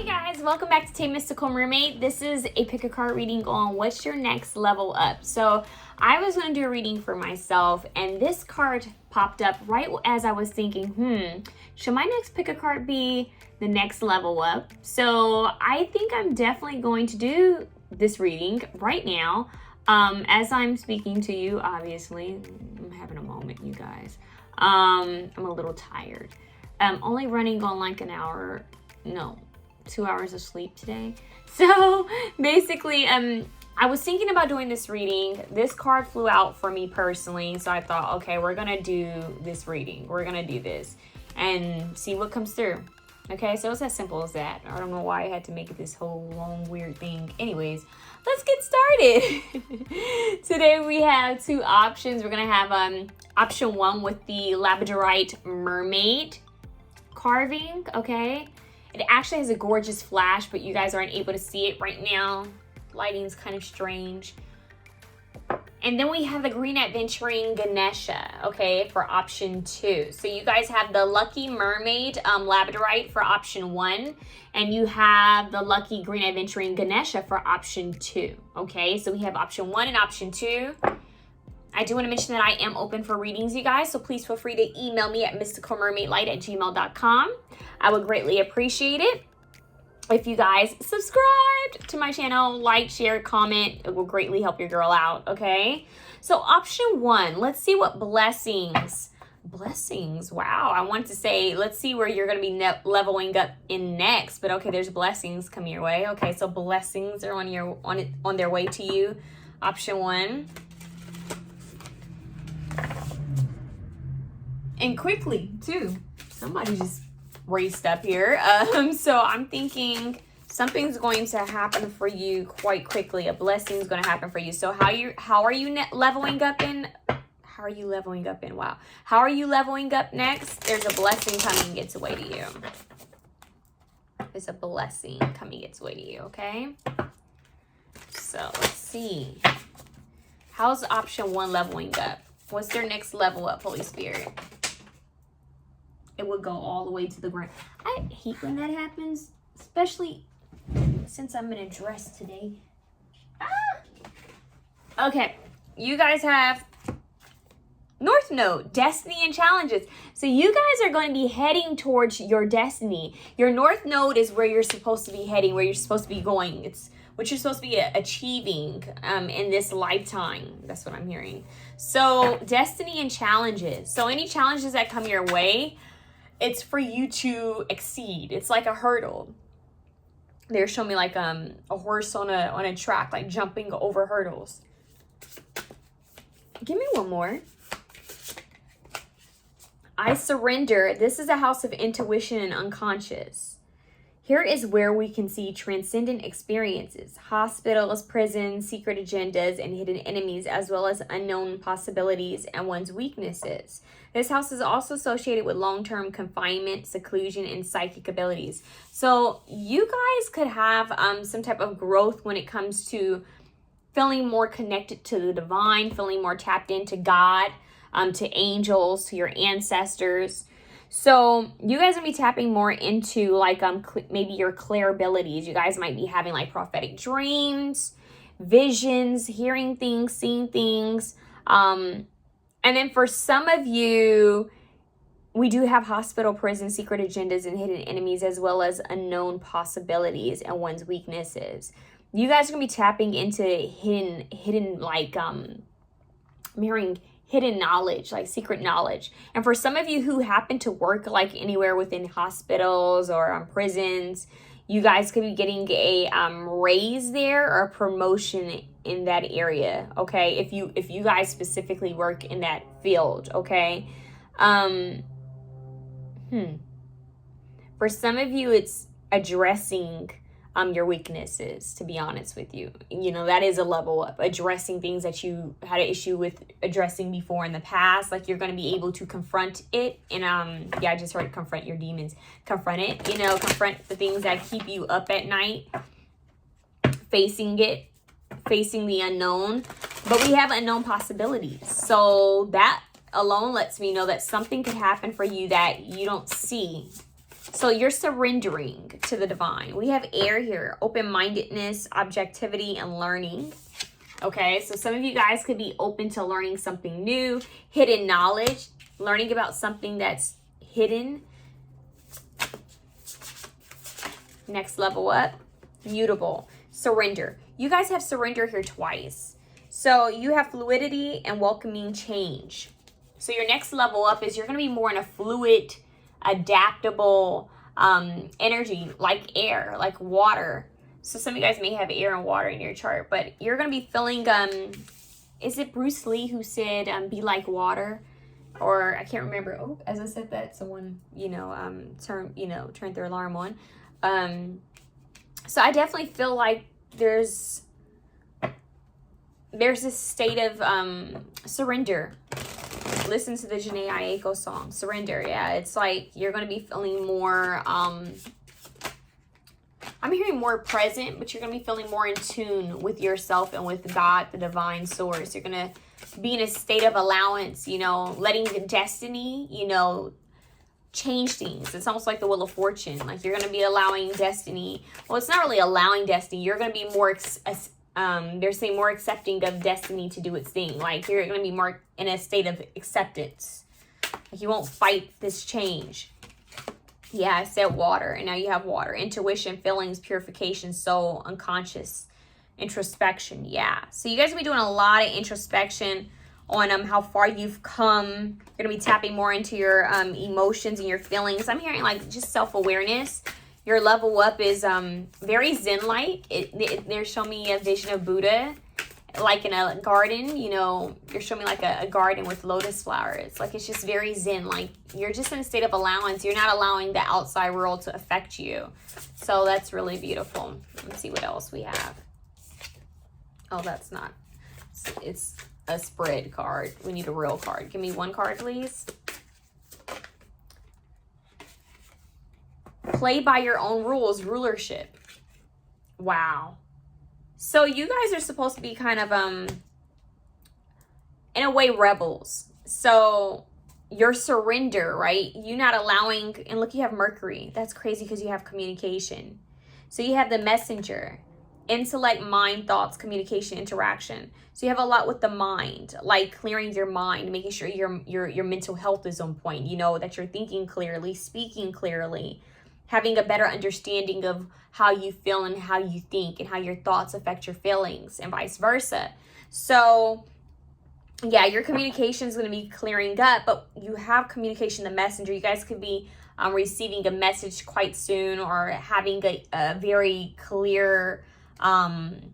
Hey guys, welcome back to TayMysticalMermaid. This is a pick a card reading on what's your next level up. So I was going to do a reading for myself and this card popped up right as I was thinking, should my next pick a card be the next level up? So I think I'm definitely going to do this reading right now. As I'm speaking to you, obviously, I'm having a moment, you guys. I'm a little tired. I'm only running on like 2 hours of sleep today. So basically, I was thinking about doing this reading. This card flew out for me personally. So I thought, okay, we're going to do this reading. We're going to do this and see what comes through. Okay, so it's as simple as that. I don't know why I had to make it this whole long, weird thing. Anyways, let's get started. Today we have two options. We're going to have option one with the labradorite mermaid carving, okay? It actually has a gorgeous flash, but you guys aren't able to see it right now. Lighting's kind of strange. And then we have the green adventuring Ganesha, okay, for option two. So you guys have the lucky mermaid labradorite for option one, and you have the lucky green adventuring Ganesha for option two, okay? So we have option one and option two. I do want to mention that I am open for readings, you guys, so please feel free to email me at MysticalMermaidLight@gmail.com. I would greatly appreciate it if you guys subscribed to my channel, like, share, comment. It will greatly help your girl out, okay? So option one, let's see what blessings, wow. I want to say, let's see where you're going to be leveling up in next, but okay, there's blessings coming your way. Okay, so blessings are on their way to you. Option one. And quickly, too. Somebody just raced up here. So I'm thinking something's going to happen for you quite quickly. A blessing is going to happen for you. So how are you leveling up in? How are you leveling up in? Wow. How are you leveling up next? There's a blessing coming its way to you. There's a blessing coming its way to you, okay? So let's see. How's option one leveling up? What's their next level up, Holy Spirit? It would go all the way to the ground. I hate when that happens, especially since I'm in a dress today. Okay, you guys have North Node, Destiny and Challenges. So you guys are going to be heading towards your destiny. Your North Node is where you're supposed to be heading, where you're supposed to be going. It's what you're supposed to be achieving in this lifetime. That's what I'm hearing. So Destiny and Challenges. So any challenges that come your way, it's for you to exceed. It's like a hurdle. They're showing me like a horse on a track, like jumping over hurdles. Give me one more. I surrender. This is a house of intuition and unconscious. Here is where we can see transcendent experiences, hospitals, prisons, secret agendas, and hidden enemies, as well as unknown possibilities and one's weaknesses. This house is also associated with long-term confinement, seclusion, and psychic abilities. So you guys could have some type of growth when it comes to feeling more connected to the divine, feeling more tapped into God, to angels, to your ancestors. So you guys will be tapping more into like maybe your clair abilities. You guys might be having like prophetic dreams, visions, hearing things, seeing things. And then for some of you, we do have hospital, prison, secret agendas, and hidden enemies, as well as unknown possibilities and one's weaknesses. You guys are gonna be tapping into hidden like mirroring hidden knowledge, like secret knowledge. And for some of you who happen to work like anywhere within hospitals or prisons, you guys could be getting a raise there or a promotion in that area, okay? If you guys specifically work in that field, okay? For some of you, it's addressing your weaknesses, to be honest with you. You know, that is a level up, addressing things that you had an issue with addressing before in the past. Like you're going to be able to confront it. And yeah, I just heard confront your demons. Confront it, you know, confront the things that keep you up at night, facing it, facing the unknown. But we have unknown possibilities. So that alone lets me know that something could happen for you that you don't see So you're surrendering to the divine. We have air here, open-mindedness, objectivity, and learning. Okay, so some of you guys could be open to learning something new, hidden knowledge, learning about something that's hidden. Next level up, mutable, surrender. You guys have surrender here twice. So you have fluidity and welcoming change. So your next level up is you're going to be more in a fluid, adaptable energy, like air, like water. So some of you guys may have air and water in your chart, but you're going to be feeling, is it Bruce Lee who said, be like water? Or I can't remember. Oh, as I said that, someone, turned their alarm on. So I definitely feel like there's this state of surrender. Listen to the Janae Aiko song, Surrender. Yeah, it's like you're going to be feeling more, I'm hearing more present, but you're going to be feeling more in tune with yourself and with God, the divine source. You're going to be in a state of allowance, letting the destiny, change things. It's almost like the Wheel of Fortune. Like you're going to be allowing destiny. Well, it's not really allowing destiny. You're going to be more, they're saying more accepting of destiny to do its thing. Like you're going to be more in a state of acceptance. Like you won't fight this change. Yeah, I said water, and now you have water. Intuition, feelings, purification, soul, unconscious, introspection. Yeah. So you guys will be doing a lot of introspection on how far you've come. You're going to be tapping more into your emotions and your feelings. I'm hearing like just self-awareness. Your level up is very Zen-like. They're showing me a vision of Buddha, like in a garden. You're showing me like a garden with lotus flowers. Like it's just very Zen. Like you're just in a state of allowance. You're not allowing the outside world to affect you. So that's really beautiful. Let's see what else we have. Oh, that's not. It's a spread card. We need a real card. Give me one card, please. Play by your own rules, rulership. Wow. So you guys are supposed to be kind of, in a way, rebels. So your surrender, right? You're not allowing, and look, you have Mercury. That's crazy because you have communication. So you have the messenger, intellect, mind, thoughts, communication, interaction. So you have a lot with the mind, like clearing your mind, making sure your mental health is on point. That you're thinking clearly, speaking clearly, having a better understanding of how you feel and how you think and how your thoughts affect your feelings and vice versa. So yeah, your communication is going to be clearing up, but you have communication, the messenger. You guys could be receiving a message quite soon, or having a very clear and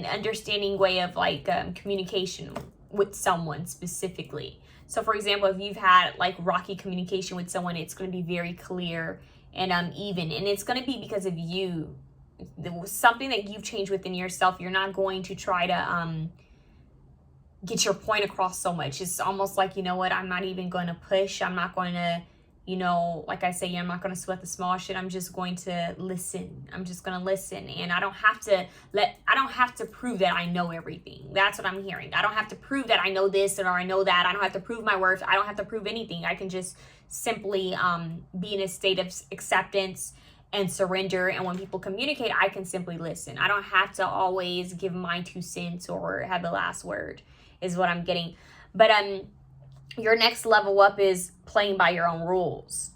understanding way of like communication with someone specifically. So for example, if you've had like rocky communication with someone, it's going to be very clear and even, and it's going to be because of you. There was something that you've changed within yourself. You're not going to try to get your point across so much. It's almost like, I'm not even going to push. I'm not going to, like I say, I'm not going to sweat the small shit. I'm just going to listen. I'm just going to listen. And I don't have to prove that I know everything. That's what I'm hearing. I don't have to prove that I know this or I know that. I don't have to prove my worth. I don't have to prove anything. I can just simply be in a state of acceptance and surrender. And when people communicate, I can simply listen. I don't have to always give my 2 cents or have the last word, is what I'm getting. But your next level up is playing by your own rules.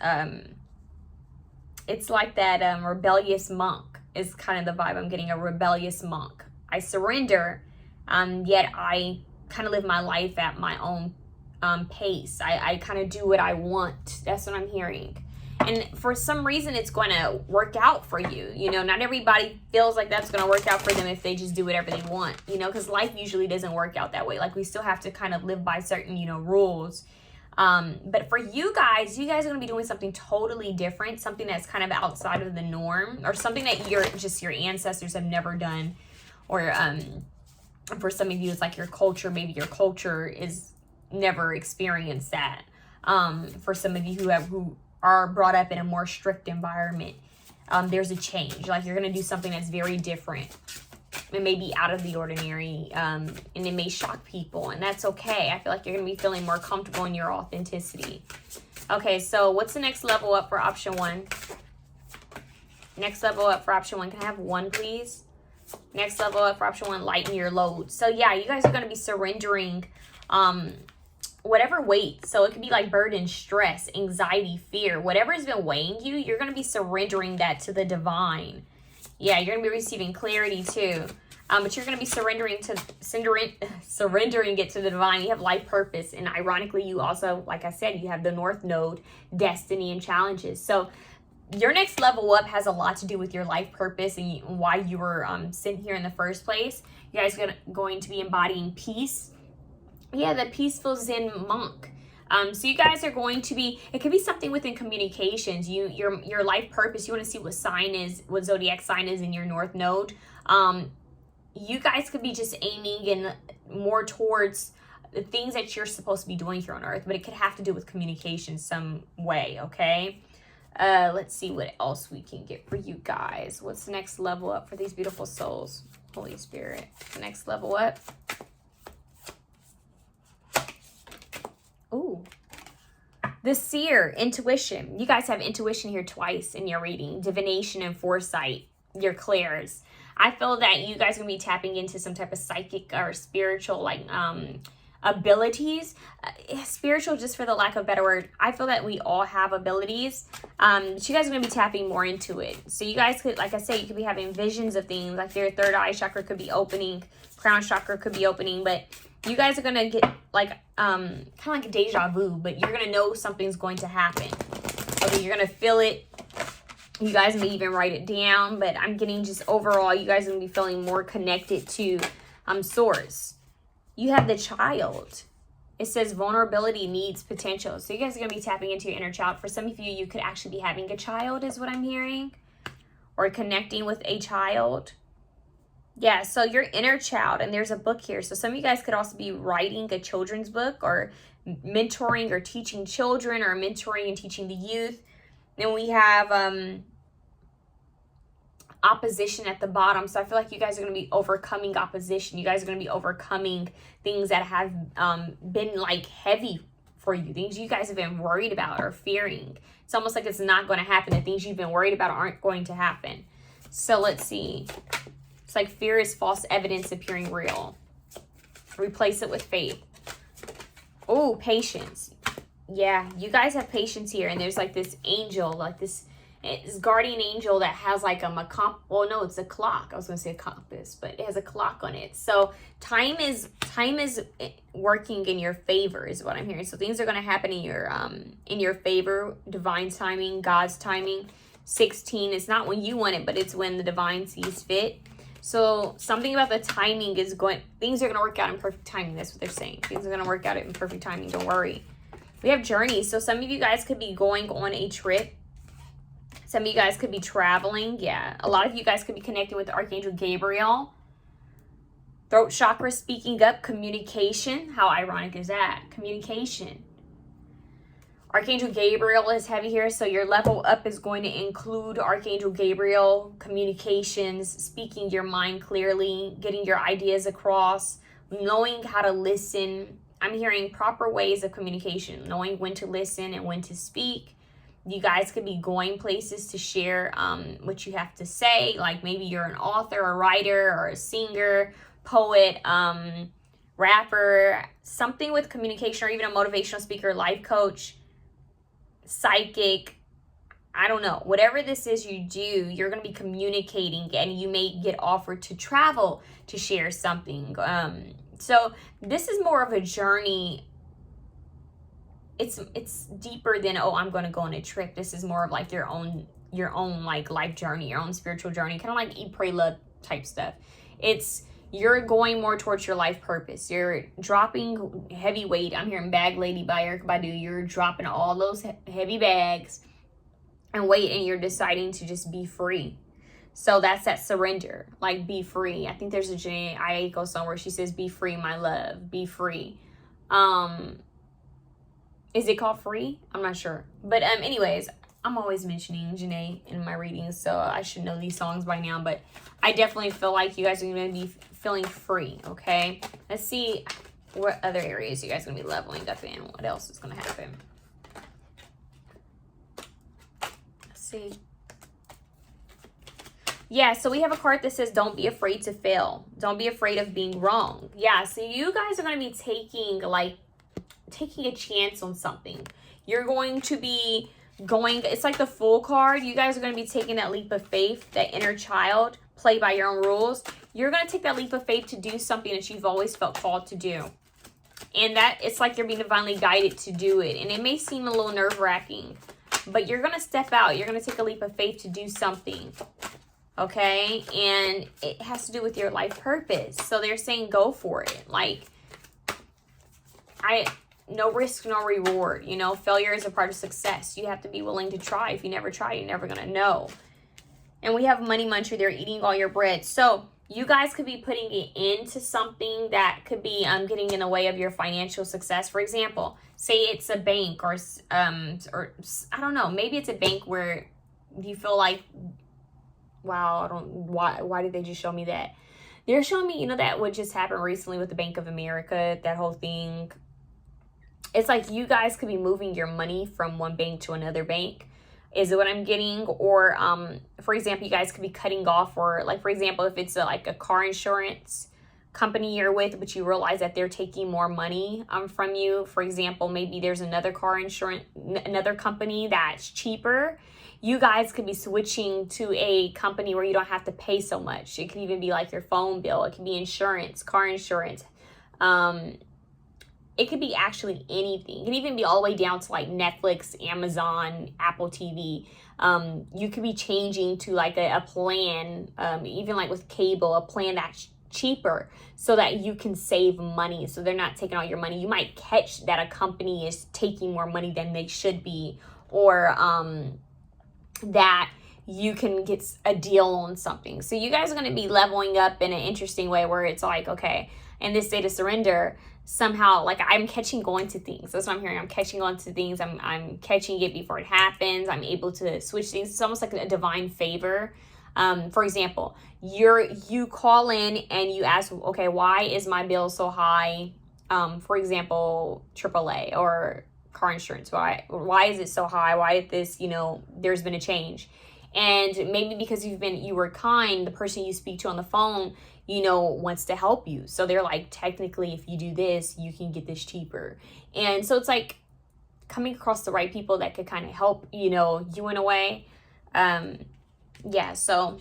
It's like that rebellious monk is kind of the vibe I'm getting, a rebellious monk. I surrender, yet I kind of live my life at my own pace. I kind of do what I want. That's what I'm hearing. And for some reason, it's going to work out for you. Not everybody feels like that's going to work out for them if they just do whatever they want, because life usually doesn't work out that way. Like we still have to kind of live by certain, rules. But for you guys are going to be doing something totally different, something that's kind of outside of the norm, or something that your ancestors have never done. Or for some of you, it's like your culture, maybe your culture is never experienced that. For some of you who are brought up in a more strict environment, there's a change. Like you're going to do something that's very different. It may be out of the ordinary, and it may shock people, and that's okay. I feel like you're going to be feeling more comfortable in your authenticity. Okay, so what's the next level up for option 1? Next level up for option 1. Can I have 1, please? Next level up for option 1, lighten your load. So yeah, you guys are going to be surrendering whatever weight. So it could be like burden, stress, anxiety, fear, whatever has been weighing you, you're going to be surrendering that to the divine. Yeah, you're going to be receiving clarity too. But you're going to be surrendering it to the divine. You have life purpose. And ironically, you also, like I said, you have the North Node, destiny, and challenges. So your next level up has a lot to do with your life purpose and why you were sitting here in the first place. You guys are going to be embodying peace. Yeah, the peaceful Zen monk. So you guys are going to be, it could be something within communications. Your life purpose, you want to see what sign is, what zodiac sign is in your North Node. You guys could be just aiming in more towards the things that you're supposed to be doing here on Earth, but it could have to do with communication some way, okay? Let's see what else we can get for you guys. What's the next level up for these beautiful souls? Holy Spirit. The next level up. Ooh. The seer, intuition. You guys have intuition here twice in your reading. Divination and foresight. Your clairs. I feel that you guys are going to be tapping into some type of psychic or spiritual like abilities. Spiritual, just for the lack of a better word. I feel that we all have abilities. But you guys are going to be tapping more into it. So you guys could, like I say, you could be having visions of things. Like your third eye chakra could be opening. Crown chakra could be opening. But you guys are going to get like kind of like a deja vu. But you're going to know something's going to happen. Okay, you're going to feel it. You guys may even write it down, but I'm getting just overall, you guys are going to be feeling more connected to source. You have the child. It says vulnerability needs potential. So you guys are going to be tapping into your inner child. For some of you, you could actually be having a child is what I'm hearing. Or connecting with a child. Yeah, so your inner child, and there's a book here. So some of you guys could also be writing a children's book or mentoring or teaching children or mentoring and teaching the youth. Then we have opposition at the bottom. So I feel like you guys are going to be overcoming opposition. You guys are going to be overcoming things that have been like heavy for you. Things you guys have been worried about or fearing. It's almost like it's not going to happen. The things you've been worried about aren't going to happen. So let's see. It's like fear is false evidence appearing real. Replace it with faith. Oh, patience. Yeah, you guys have patience here. And there's like this angel, like this guardian angel that has like well, no, it's a clock. I was going to say a compass, but it has a clock on it. So time is working in your favor is what I'm hearing. So things are going to happen in your favor. Divine timing, God's timing. 16 is not when you want it, but it's when the divine sees fit. So something about the timing is things are going to work out in perfect timing. That's what they're saying. Things are going to work out in perfect timing. Don't worry. We have journeys. So some of you guys could be going on a trip. Some of you guys could be traveling. Yeah. A lot of you guys could be connecting with Archangel Gabriel. Throat chakra speaking up. Communication. How ironic is that? Communication. Archangel Gabriel is heavy here. So your level up is going to include Archangel Gabriel. Communications. Speaking your mind clearly. Getting your ideas across. Knowing how to listen. I'm hearing proper ways of communication. Knowing when to listen and when to speak. You guys could be going places to share what you have to say. Like maybe you're an author, a writer, or a singer, poet, rapper. Something with communication, or even a motivational speaker, life coach, psychic. I don't know. Whatever this is you do, you're going to be communicating. And you may get offered to travel to share something. So this is more of a journey. It's deeper than, oh, I'm going to go on a trip. This is more of like your own like life journey, your own spiritual journey, kind of like eat, pray, love type stuff. You're going more towards your life purpose. You're dropping heavy weight. I'm hearing Bag Lady by Erykah Badu. You're dropping all those heavy bags and weight, and you're deciding to just be free. So that's that surrender, like be free. I think there's a Janae Aiko song where she says, be free, my love, be free. Is it called Free? I'm not sure. But anyways, I'm always mentioning Janae in my readings, so I should know these songs by now. But I definitely feel like you guys are going to be feeling free, okay? Let's see what other areas you guys are going to be leveling up in. What else is going to happen? see. Yeah, so we have a card that says, don't be afraid to fail. Don't be afraid of being wrong. Yeah, so you guys are going to be taking a chance on something. You're going to be going, it's like the Fool card. You guys are going to be taking that leap of faith, that inner child, play by your own rules. You're going to take that leap of faith to do something that you've always felt called to do. And that it's like you're being divinely guided to do it. And it may seem a little nerve-wracking, but you're going to step out. You're going to take a leap of faith to do something. Okay? And it has to do with your life purpose. So they're saying go for it. Like, no risk, no reward. You know, failure is a part of success. You have to be willing to try. If you never try, you're never going to know. And we have Money Muncher. They're eating all your bread. So you guys could be putting it into something that could be getting in the way of your financial success. For example, say it's a bank or I don't know. Maybe it's a bank where you feel like, wow, why did they just show me that? They're showing me, you know, that what just happened recently with the Bank of America, that whole thing. It's like you guys could be moving your money from one bank to another bank, is what I'm getting. Or, for example, you guys could be cutting off, or like, for example, if it's like a car insurance company you're with, but you realize that they're taking more money from you. For example, maybe there's another another company that's cheaper. You guys could be switching to a company where you don't have to pay so much. It could even be like your phone bill. It could be insurance, car insurance. It could be actually anything. It could even be all the way down to like Netflix, Amazon, Apple TV. You could be changing to like a plan, even like with cable, a plan that's cheaper so that you can save money. So they're not taking all your money. You might catch that a company is taking more money than they should be, or that you can get a deal on something. So you guys are going to be leveling up in an interesting way where it's like, okay, in this state of surrender, somehow, like, I'm catching on to things. That's what I'm hearing. I'm catching on to things. I'm catching it before it happens. I'm able to switch things. It's almost like a divine favor. For example, you call in and you ask, okay, why is my bill so high? For example, AAA or car insurance. Why is it so high? Why did this, you know, there's been a change? And maybe because you were kind, the person you speak to on the phone, you know, wants to help you. So they're like, technically, if you do this, you can get this cheaper. And so it's like coming across the right people that could kind of help, you know, you in a way. Yeah, so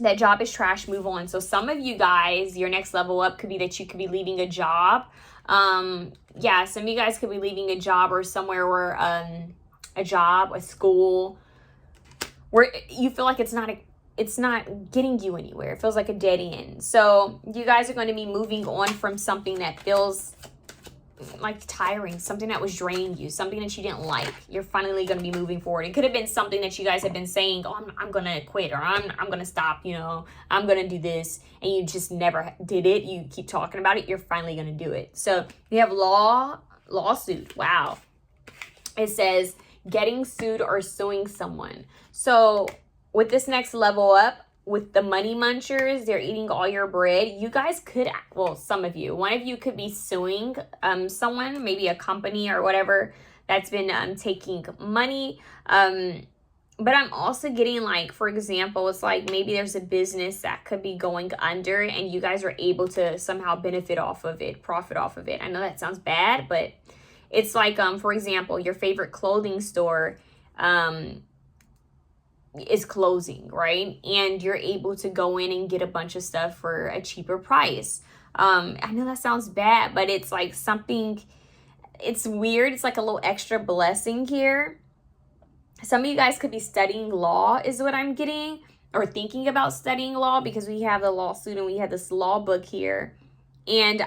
that job is trash, move on. So some of you guys, your next level up could be that you could be leaving a job. Yeah, some of you guys could be leaving a job or somewhere where a job, a school, where you feel like it's not getting you anywhere. It feels like a dead end. So you guys are going to be moving on from something that feels like tiring, something that was draining you, something that you didn't like. You're finally going to be moving forward. It could have been something that you guys have been saying, oh, I'm going to quit, or I'm going to stop, you know, I'm going to do this, and you just never did it. You keep talking about it. You're finally going to do it. So you have lawsuit. Wow. It says getting sued or suing someone. So with this next level up, with the Money Munchers, they're eating all your bread. You guys could, well, some of you, one of you could be suing someone, maybe a company or whatever that's been taking money. But I'm also getting, like, for example, it's like maybe there's a business that could be going under and you guys are able to somehow benefit off of it, profit off of it. I know that sounds bad, but it's like, for example, your favorite clothing store is closing, right? And you're able to go in and get a bunch of stuff for a cheaper price. I know that sounds bad, but it's like something, it's weird. It's like a little extra blessing here. Some of you guys could be studying law is what I'm getting, or thinking about studying law, because we have the lawsuit and we have this law book here. And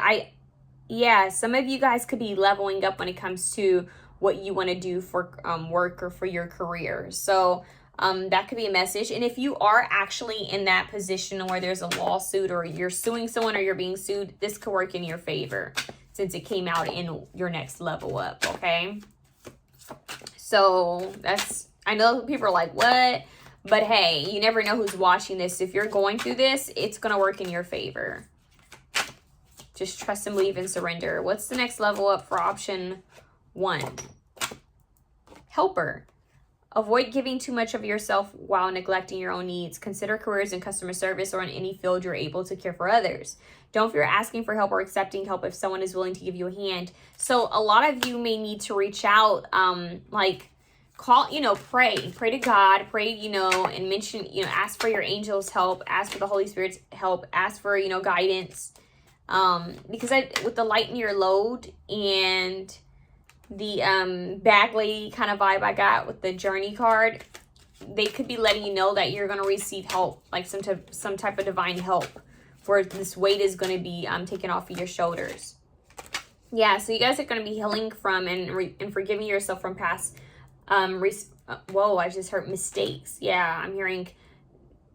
some of you guys could be leveling up when it comes to what you want to do for work or for your career. So that could be a message. And if you are actually in that position where there's a lawsuit or you're suing someone or you're being sued, this could work in your favor since it came out in your next level up, okay? So that's, I know people are like, what? But hey, you never know who's watching this. If you're going through this, it's going to work in your favor. Just trust and believe and surrender. What's the next level up for option 1? Helper. Avoid giving too much of yourself while neglecting your own needs. Consider careers in customer service or in any field you're able to care for others. Don't fear asking for help or accepting help if someone is willing to give you a hand. So a lot of you may need to reach out, call, pray to God, pray, and mention, ask for your angels' help, ask for the Holy Spirit's help, ask for, guidance. Because with the lighten your load and the bag lady kind of vibe I got with the journey card, they could be letting you know that you're going to receive help, like some type of divine help, where this weight is going to be taken off of your shoulders. Yeah, so you guys are going to be healing from and forgiving yourself from past I just heard mistakes. Yeah, I'm hearing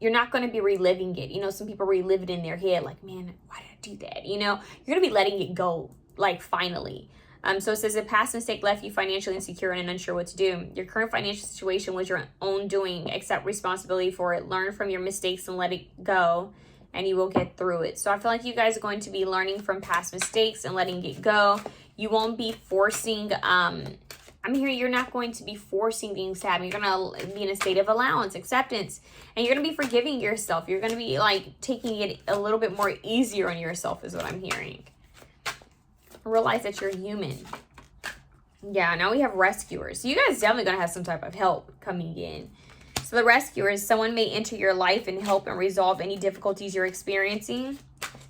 you're not going to be reliving it. Some people relive it in their head, like, man, why did I do that? You're going to be letting it go, like, finally. So it says, a past mistake left you financially insecure and unsure what to do. Your current financial situation was your own doing. Accept responsibility for it. Learn from your mistakes and let it go, and you will get through it. So I feel like you guys are going to be learning from past mistakes and letting it go. You won't be forcing, I'm hearing you're not going to be forcing things to happen. You're going to be in a state of allowance, acceptance, and you're going to be forgiving yourself. You're going to be, like, taking it a little bit more easier on yourself is what I'm hearing. Realize that you're human. Yeah, now we have rescuers. So you guys definitely going to have some type of help coming in. So the rescuers, someone may enter your life and help and resolve any difficulties you're experiencing.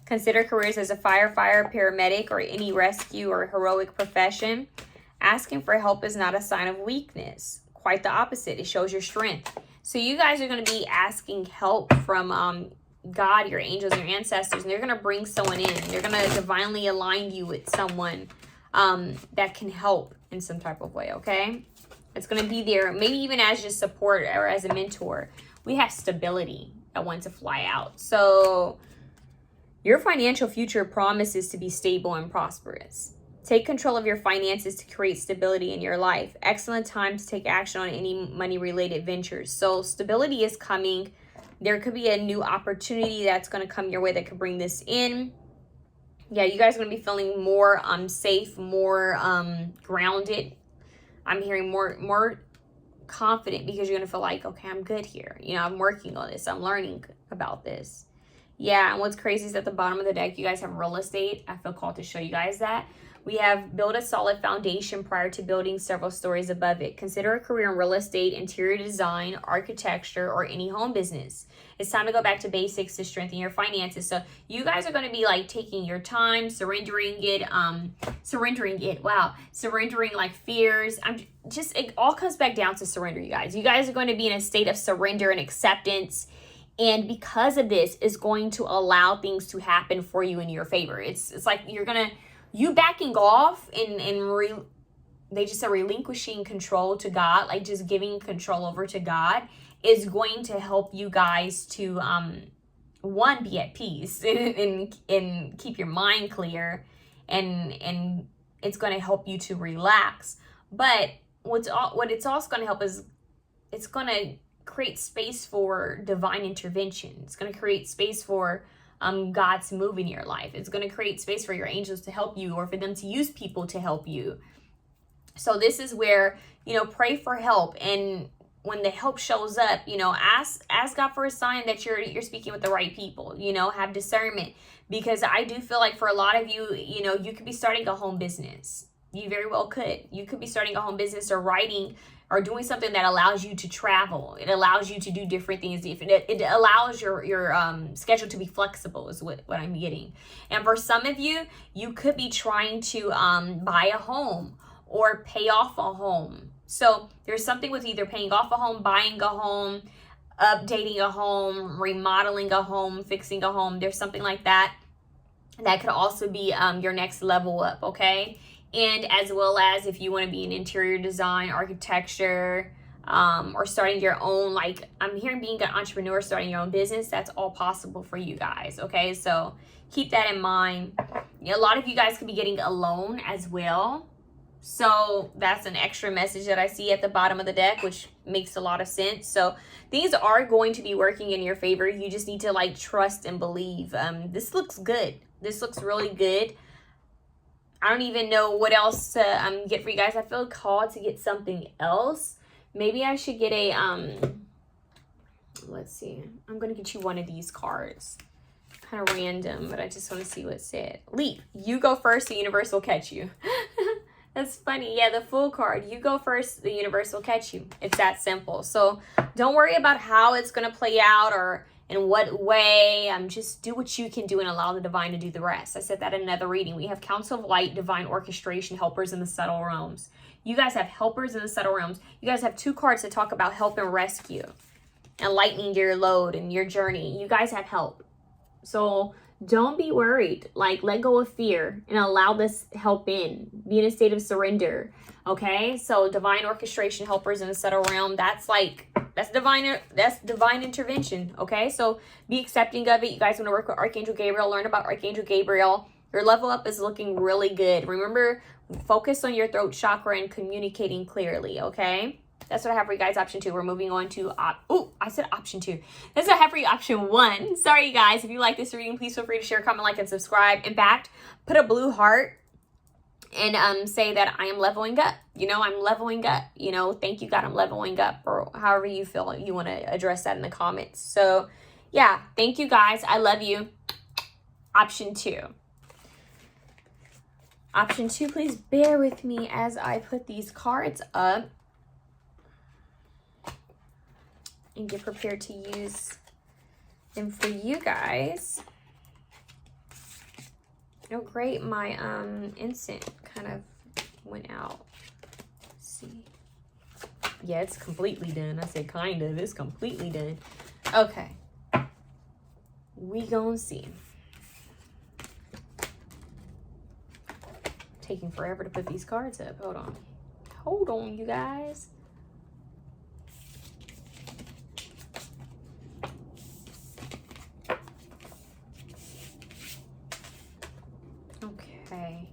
Consider careers as a firefighter, paramedic, or any rescue or heroic profession. Asking for help is not a sign of weakness. Quite the opposite. It shows your strength. So you guys are going to be asking help from God, your angels, your ancestors, and they're going to bring someone in. They're going to divinely align you with someone that can help in some type of way, okay? It's going to be there, maybe even as just support or as a mentor. We have stability that wants to fly out. So your financial future promises to be stable and prosperous. Take control of your finances to create stability in your life. Excellent time to take action on any money-related ventures. So stability is coming. There could be a new opportunity that's going to come your way that could bring this in. Yeah, you guys are going to be feeling more safe, more grounded. I'm hearing more confident because you're going to feel like, okay, I'm good here. I'm working on this. I'm learning about this. Yeah, and what's crazy is at the bottom of the deck, you guys have real estate. I feel called to show you guys that. We have build a solid foundation prior to building several stories above it. Consider a career in real estate, interior design, architecture, or any home business. It's time to go back to basics to strengthen your finances. So you guys are going to be like taking your time, surrendering like fears. It all comes back down to surrender, you guys. You guys are going to be in a state of surrender and acceptance. And because of this, is going to allow things to happen for you in your favor. It's like you backing off they just are relinquishing control to God, like just giving control over to God is going to help you guys to, one, be at peace and keep your mind clear, and it's going to help you to relax. But what it's also going to help is it's going to create space for divine intervention. It's going to create space for God's move in your life. It's going to create space for your angels to help you, or for them to use people to help you. So this is where, pray for help. And when the help shows up, ask God for a sign that you're speaking with the right people, have discernment. Because I do feel like for a lot of you, you could be starting a home business. You very well could. You could be starting a home business or writing or doing something that allows you to travel. It allows you to do different things. It allows your schedule to be flexible is what I'm getting. And for some of you, you could be trying to buy a home or pay off a home. So there's something with either paying off a home, buying a home, updating a home, remodeling a home, fixing a home. There's something like that. That could also be your next level up, okay? And as well as if you want to be in interior design, architecture, or starting your own, like I'm hearing being an entrepreneur, starting your own business, that's all possible for you guys, okay? So keep that in mind. A lot of you guys could be getting a loan as well. So that's an extra message that I see at the bottom of the deck, which makes a lot of sense. So things are going to be working in your favor. You just need to like trust and believe. This looks good. This looks really good. I don't even know what else to get for you guys. I feel called to get something else. Maybe I should get a, let's see. I'm going to get you one of these cards. Kind of random, but I just want to see what it said. Leap. You go first, the universe will catch you. That's funny. Yeah, the Fool card. You go first, the universe will catch you. It's that simple. So don't worry about how it's going to play out or in what way. Just do what you can do and allow the divine to do the rest. I said that in another reading. We have Council of Light, Divine Orchestration, Helpers in the Subtle Realms. You guys have Helpers in the Subtle Realms. You guys have 2 cards that talk about help and rescue and lightening your load and your journey. You guys have help. So don't be worried. Like, let go of fear and allow this help in. Be in a state of surrender. Okay? So divine orchestration, helpers in the subtle realm. That's divine intervention. Okay? So be accepting of it. You guys want to work with Archangel Gabriel. Learn about Archangel Gabriel. Your level up is looking really good. Remember, focus on your throat chakra and communicating clearly. Okay? That's what I have for you guys, option 2. We're moving on to, I said option 2. That's what I have for you, option 1. Sorry, you guys. If you like this reading, please feel free to share, comment, like, and subscribe. In fact, put a blue heart and say that I am leveling up. You know, I'm leveling up. You know, thank you, God, I'm leveling up. Or however you feel you want to address that in the comments. So, yeah, thank you, guys. I love you. Option 2. Option 2, please bear with me as I put these cards up. And get prepared to use them for you guys. Oh, great. My incense kind of went out. Let's see. Yeah, it's completely done. I said kind of. It's completely done. Okay. We gonna see. Taking forever to put these cards up. Hold on. Hold on, you guys. Okay.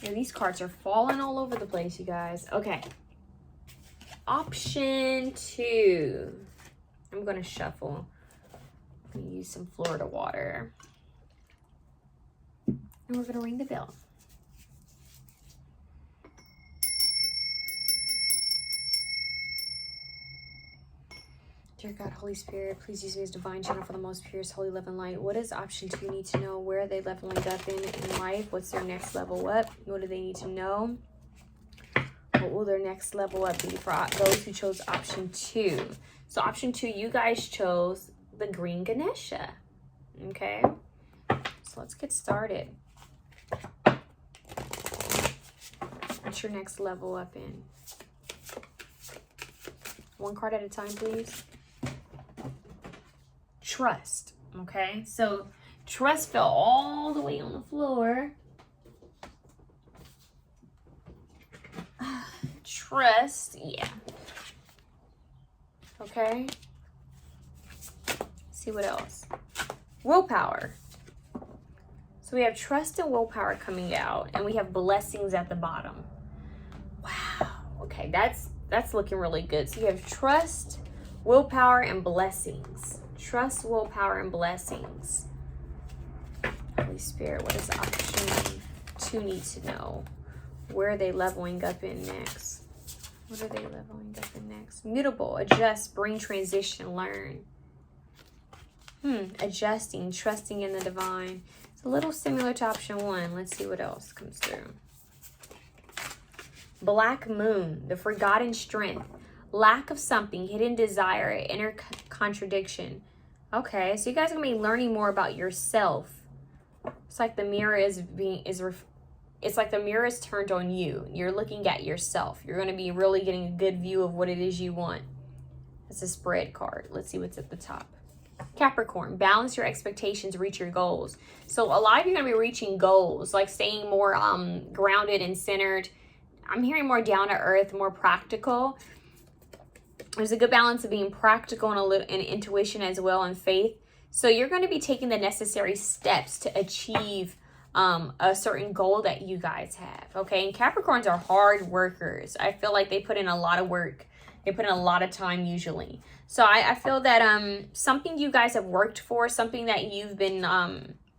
Yeah, these cards are falling all over the place, you guys. Okay. Option 2. I'm going to shuffle. I'm going to use some Florida water. And we're going to ring the bell. Dear God, Holy Spirit, please use me as divine channel for the most purest, holy love and light. What does option 2 need to know? Where are they leveling up in life? What's their next level up? What do they need to know? What will their next level up be for those who chose option 2? So option 2, you guys chose the green Ganesha. Okay? So let's get started. What's your next level up in? One card at a time, please. Trust. Okay, so trust fell all the way on the floor. Trust, yeah. Okay. See what else? Willpower. So we have trust and willpower coming out, and we have blessings at the bottom. Wow. Okay, that's looking really good. So you have trust, willpower, and blessings. Trust, willpower, and blessings. Holy Spirit, what does option 2 need to know? Where are they leveling up in next? What are they leveling up in next? Mutable, adjust, bring transition, learn. Adjusting, trusting in the divine. It's a little similar to option 1. Let's see what else comes through. Black moon, the forgotten strength, lack of something, hidden desire, inner contradiction. Okay, so you guys are gonna be learning more about yourself. It's like the mirror it's like the mirror is turned on you. You're looking at yourself. You're gonna be really getting a good view of what it is you want. That's a spread card. Let's see what's at the top. Capricorn, balance your expectations, reach your goals. So a lot of you are gonna be reaching goals, like staying more grounded and centered. I'm hearing more down to earth, more practical. There's a good balance of being practical and intuition as well, and faith. So you're going to be taking the necessary steps to achieve a certain goal that you guys have. Okay, and Capricorns are hard workers. I feel like they put in a lot of work They put in a lot of time usually. So I feel that something you guys have worked for, something that you've been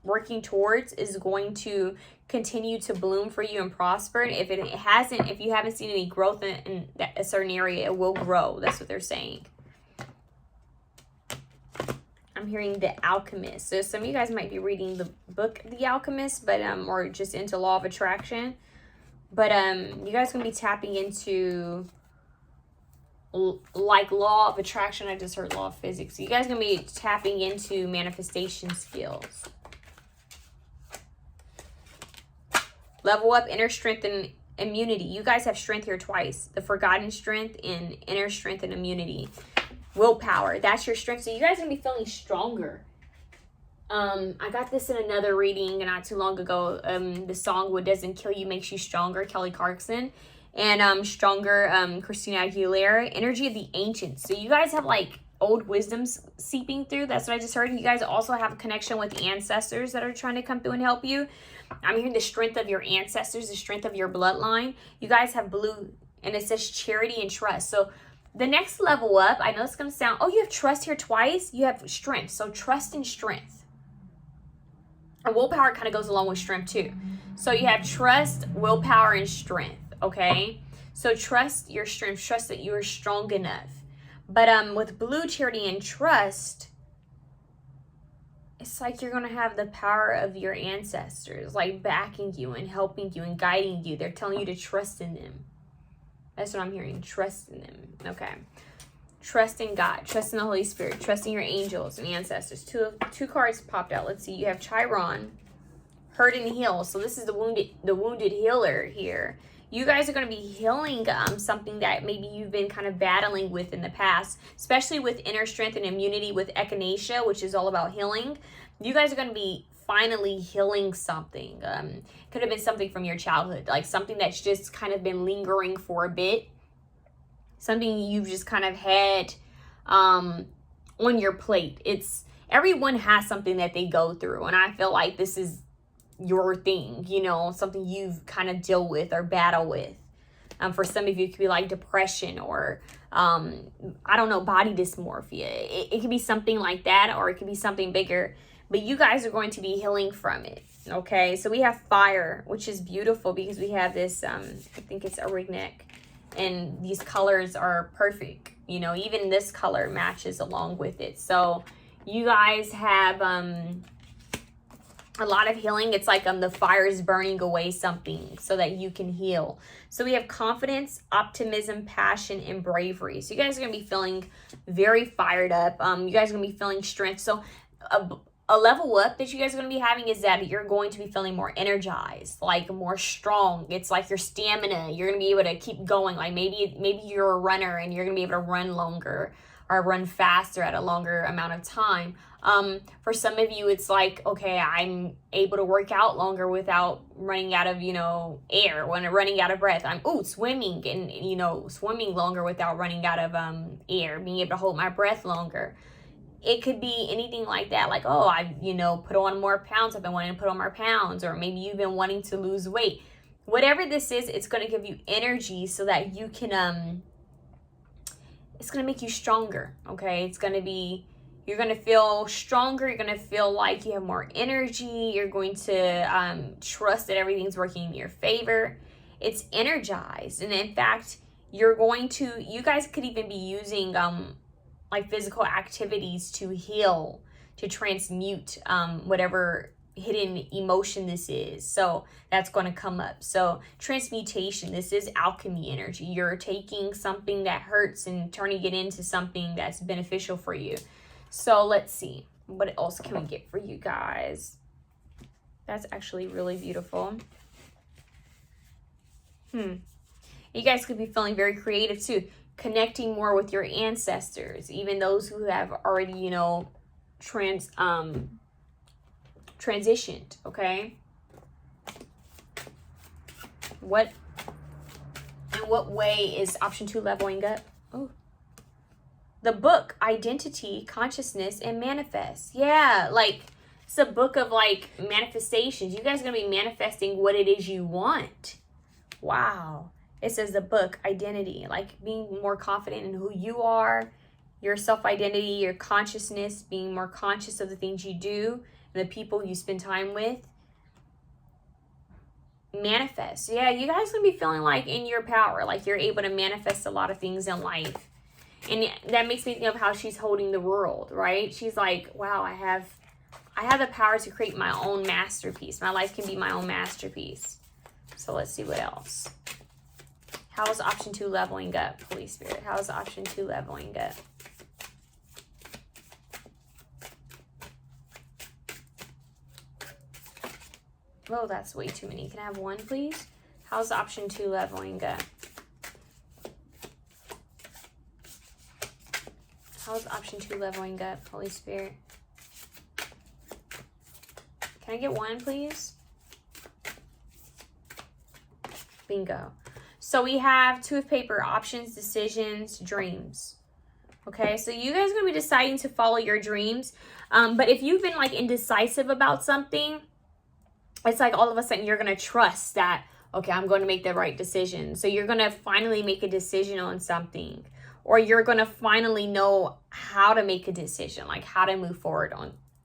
working towards is going to continue to bloom for you and prosper. If it hasn't, if you haven't seen any growth in a certain area, it will grow. That's what they're saying. I'm hearing The Alchemist. So some of you guys might be reading the book The Alchemist, but or just into law of attraction. But you guys are gonna be tapping into like law of attraction. I just heard law of physics. So you guys are gonna be tapping into manifestation skills. Level up inner strength and immunity. You guys have strength here twice. The forgotten strength and inner strength and immunity. Willpower. That's your strength. So you guys are going to be feeling stronger. I got this in another reading not too long ago. The song What Doesn't Kill You Makes You Stronger, Kelly Clarkson. And Stronger, Christina Aguilera. Energy of the Ancients. So you guys have like old wisdoms seeping through. That's what I just heard. You guys also have a connection with the ancestors that are trying to come through and help you. I'm hearing the strength of your ancestors, the strength of your bloodline. You guys have blue, and it says charity and trust. So the next level up, I know it's going to sound, oh, you have trust here twice. You have strength. So trust and strength. And willpower kind of goes along with strength too. So you have trust, willpower, and strength. Okay. So trust your strength. Trust that you are strong enough. But with blue, charity, and trust, it's like you're going to have the power of your ancestors, like backing you and helping you and guiding you. They're telling you to trust in them. That's what I'm hearing. Trust in them. Okay. Trust in God. Trust in the Holy Spirit. Trust in your angels and ancestors. Two cards popped out. Let's see. You have Chiron, hurt and heal. So this is the wounded healer here. You guys are going to be healing something that maybe you've been kind of battling with in the past, especially with inner strength and immunity with echinacea, which is all about healing. You guys are going to be finally healing something. Could have been something from your childhood, like something that's just kind of been lingering for a bit. Something you've just kind of had on your plate. Everyone has something that they go through, and I feel like this is your thing, you know, something you've kind of deal with or battle with. For some of you, it could be like depression or, I don't know, body dysmorphia. It could be something like that, or it could be something bigger. But you guys are going to be healing from it, okay? So we have fire, which is beautiful because we have this, I think it's a ringneck. And these colors are perfect. You know, even this color matches along with it. So you guys have a lot of healing. It's like the fire is burning away something so that you can heal. So we have confidence, optimism, passion, and bravery. So you guys are going to be feeling very fired up. You guys are going to be feeling strength. So a level up that you guys are going to be having is that you're going to be feeling more energized, like more strong. It's like your stamina. You're going to be able to keep going. Like maybe you're a runner and you're going to be able to run longer or run faster at a longer amount of time. For some of you, it's like, okay, I'm able to work out longer without running out of, air, when running out of breath. I'm swimming and, swimming longer without running out of air, being able to hold my breath longer. It could be anything like that. Like, oh, I've, put on more pounds. I've been wanting to put on more pounds. Or maybe you've been wanting to lose weight. Whatever this is, it's going to give you energy so that you can, it's going to make you stronger, okay? You're going to feel stronger. You're going to feel like you have more energy. You're going to trust that everything's working in your favor. It's energized. And in fact, you guys could even be using like physical activities to heal, to transmute whatever hidden emotion this is. So that's going to come up. So transmutation, this is alchemy energy. You're taking something that hurts and turning it into something that's beneficial for you. So let's see. What else can we get for you guys? That's actually really beautiful. You guys could be feeling very creative too. Connecting more with your ancestors, even those who have already, transitioned, okay? In what way is option 2 leveling up? Oh. The book, Identity, Consciousness, and Manifest. Yeah, like it's a book of like manifestations. You guys are going to be manifesting what it is you want. Wow. It says the book, identity, like being more confident in who you are, your self-identity, your consciousness, being more conscious of the things you do and the people you spend time with. Manifest. Yeah, you guys gonna be feeling like in your power, like you're able to manifest a lot of things in life. And that makes me think of how she's holding the world, right? She's like, wow, I have the power to create my own masterpiece. My life can be my own masterpiece. So let's see what else. How is option 2 leveling up, Holy Spirit? How is option 2 leveling up? Oh, that's way too many. Can I have 1, please? How's option 2 leveling up? How's option 2 leveling up, Holy Spirit? Can I get 1, please? Bingo. So we have 2 of paper, options, decisions, dreams. Okay, so you guys are going to be deciding to follow your dreams. But if you've been like indecisive about something, it's like all of a sudden you're going to trust that, okay, I'm going to make the right decision. So you're going to finally make a decision on something. Or you're going to finally know how to make a decision, like how to move forward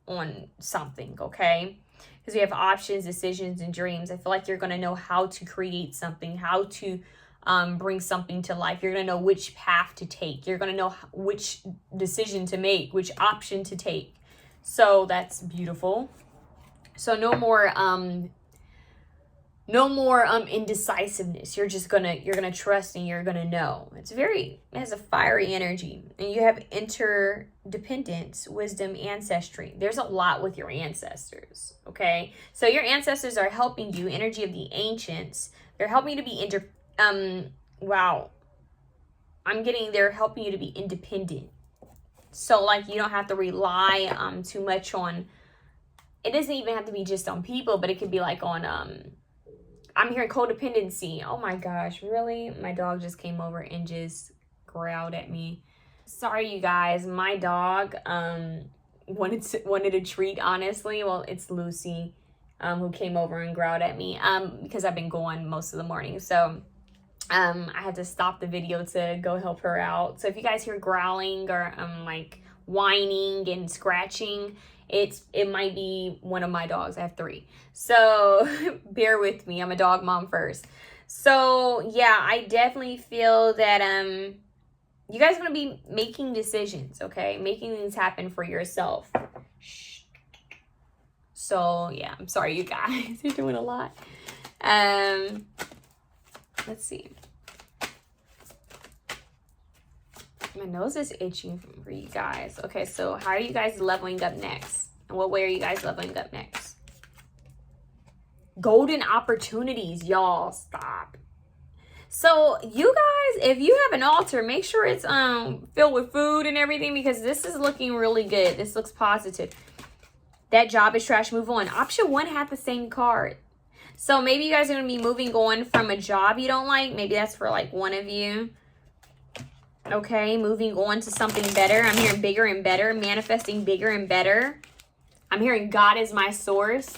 on something, okay? Because we have options, decisions, and dreams. I feel like you're going to know how to create something, how to bring something to life. You're going to know which path to take. You're going to know which decision to make, which option to take. So that's beautiful. So no more indecisiveness. You're gonna trust and you're gonna know. It has a fiery energy. And you have interdependence, wisdom, ancestry. There's a lot with your ancestors, okay? So your ancestors are helping you, energy of the ancients. They're helping you to be they're helping you to be independent. So like you don't have to rely too much on, it doesn't even have to be just on people, but it could be like on I'm hearing codependency. Oh my gosh, really? My dog just came over and just growled at me. Sorry, you guys. My dog wanted a treat, honestly. Well, it's Lucy who came over and growled at me because I've been gone most of the morning. So I had to stop the video to go help her out. So if you guys hear growling or like whining and scratching, it might be one of my dogs. I have 3. So bear with me. I'm a dog mom first. So yeah, I definitely feel that you guys are going to be making decisions, okay? Making things happen for yourself. Shh. So yeah, I'm sorry you guys. You're doing a lot. Let's see. My nose is itching for you guys. Okay, so how are you guys leveling up next? And what way are you guys leveling up next? Golden opportunities, y'all. Stop. So you guys, if you have an altar, make sure it's filled with food and everything, because this is looking really good. This looks positive. That job is trash. Move on. Option 1 had the same card. So maybe you guys are going to be moving on from a job you don't like. Maybe that's for like one of you. Okay, moving on to something better. I'm hearing bigger and better, manifesting bigger and better. I'm hearing God is my source.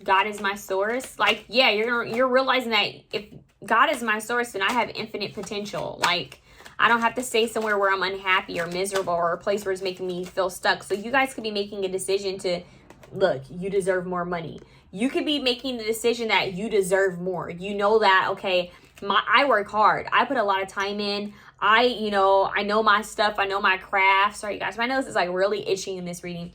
God is my source. Like, yeah, you're realizing that if God is my source, then I have infinite potential. Like, I don't have to stay somewhere where I'm unhappy or miserable or a place where it's making me feel stuck. So you guys could be making a decision to, look, you deserve more money. You could be making the decision that you deserve more. You know that, okay, I work hard. I put a lot of time in. I know my stuff. I know my craft. Sorry, guys. My nose is like really itching in this reading.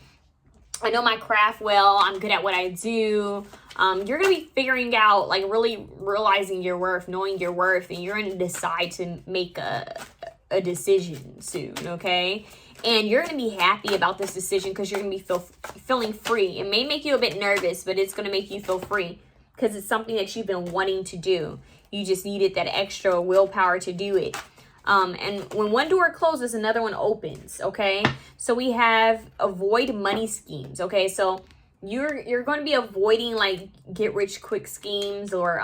I know my craft well. I'm good at what I do. You're going to be figuring out, like really realizing your worth, knowing your worth, and you're going to decide to make a decision soon, okay? And you're going to be happy about this decision because you're going to be feeling free. It may make you a bit nervous, but it's going to make you feel free because it's something that you've been wanting to do. You just needed that extra willpower to do it. And when one door closes, another one opens, okay? So we have avoid money schemes, okay? So you're going to be avoiding like get rich quick schemes or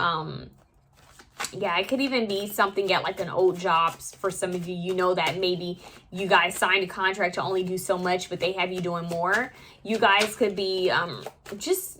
yeah, it could even be something at like an old job for some of you. You know that maybe you guys signed a contract to only do so much, but they have you doing more. You guys could be just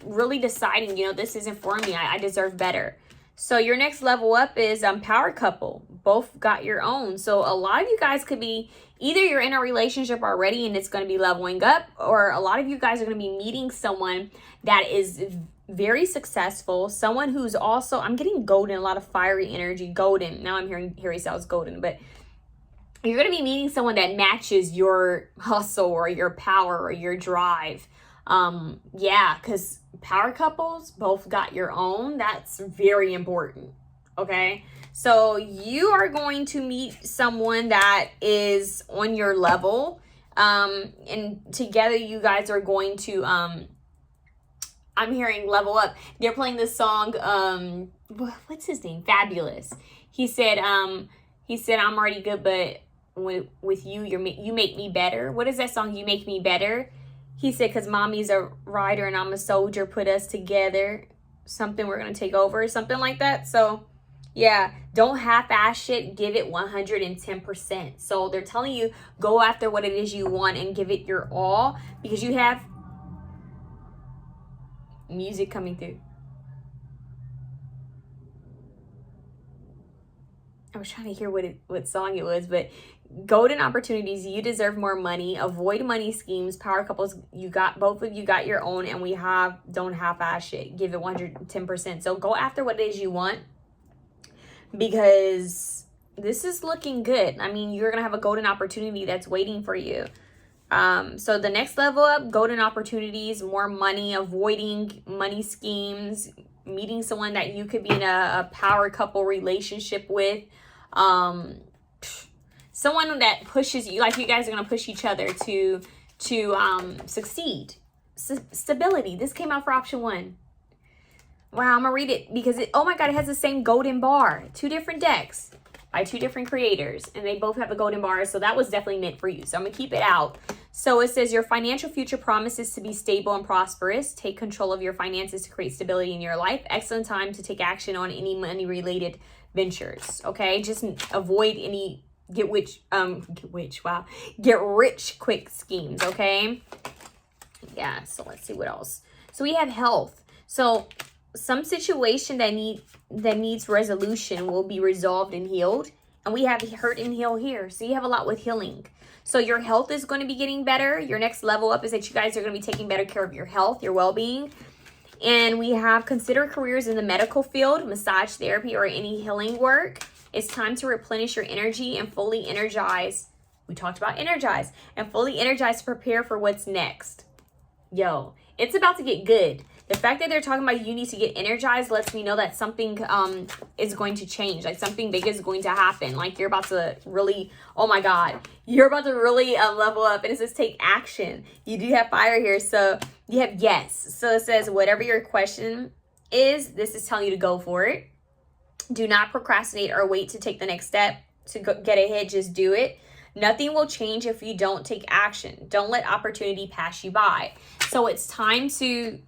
really deciding, this isn't for me. I deserve better. So your next level up is power couple. Both got your own. So a lot of you guys could be, either you're in a relationship already and it's going to be leveling up, or a lot of you guys are going to be meeting someone that is very successful. Someone who's also, I'm getting golden, a lot of fiery energy, golden. Now I'm hearing Harry Styles golden, but you're going to be meeting someone that matches your hustle or your power or your drive. Yeah, because power couples both got your own. That's very important. Okay, so you are going to meet someone that is on your level, and together you guys are going to I'm hearing level up. They're playing this song, what's his name, Fabulous. He said I'm already good, but with you, you make me better. What is that song, You Make Me Better? He said, because mommy's a rider and I'm a soldier, put us together. Something, we're going to take over, something like that. So, yeah, don't half-ass shit. Give it 110%. So they're telling you, go after what it is you want and give it your all, because you have music coming through. I was trying to hear what song it was, but golden opportunities. You deserve more money. Avoid money schemes. Power couples, you got, both of you got your own, and don't half-ass shit. Give it 110%. So go after what it is you want, because this is looking good. I mean, you're gonna have a golden opportunity that's waiting for you. So the next level up, golden opportunities, more money, avoiding money schemes, meeting someone that you could be in a power couple relationship with. Someone that pushes you, like you guys are going to push each other to succeed. Stability. This came out for option 1. Wow, I'm going to read it because oh my God, it has the same golden bar. 2 different decks by 2 different creators, and they both have a golden bar. So that was definitely meant for you. So I'm going to keep it out. So it says your financial future promises to be stable and prosperous. Take control of your finances to create stability in your life. Excellent time to take action on any money related ventures. Okay, just avoid any get rich quick schemes. Okay, yeah. So let's see what else. So we have health. So some situation that needs resolution will be resolved and healed. And we have hurt and heal here. So you have a lot with healing. So your health is going to be getting better. Your next level up is that you guys are going to be taking better care of your health, your well-being. And we have consider careers in the medical field, massage therapy, or any healing work. It's time to replenish your energy and fully energize. We talked about energize. And fully energize to prepare for what's next. Yo, it's about to get good. The fact that they're talking about you need to get energized lets me know that something is going to change. Like something big is going to happen. Like you're about to really, oh my God, you're about to really level up. And it says take action. You do have fire here. So you have yes. So it says whatever your question is, this is telling you to go for it. Do not procrastinate or wait to take the next step to get ahead. Just do it. Nothing will change if you don't take action. Don't let opportunity pass you by. So it's time to